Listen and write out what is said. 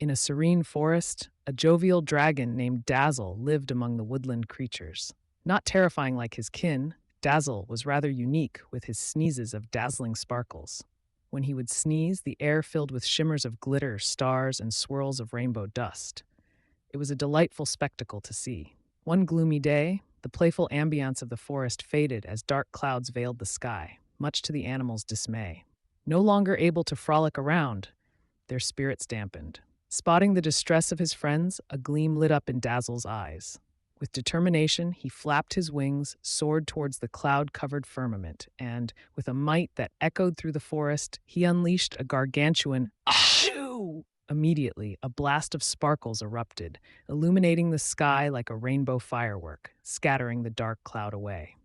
In a serene forest, a jovial dragon named Dazzle lived among the woodland creatures. Not terrifying like his kin, Dazzle was rather unique with his sneezes of dazzling sparkles. When he would sneeze, the air filled with shimmers of glitter, stars, and swirls of rainbow dust. It was a delightful spectacle to see. One gloomy day, the playful ambience of the forest faded as dark clouds veiled the sky, much to the animals' dismay. No longer able to frolic around, their spirits dampened. Spotting the distress of his friends, a gleam lit up in Dazzle's eyes. With determination, he flapped his wings, soared towards the cloud covered firmament, and, with a might that echoed through the forest, he unleashed a gargantuan Achoo! Immediately, a blast of sparkles erupted, illuminating the sky like a rainbow firework, scattering the dark cloud away.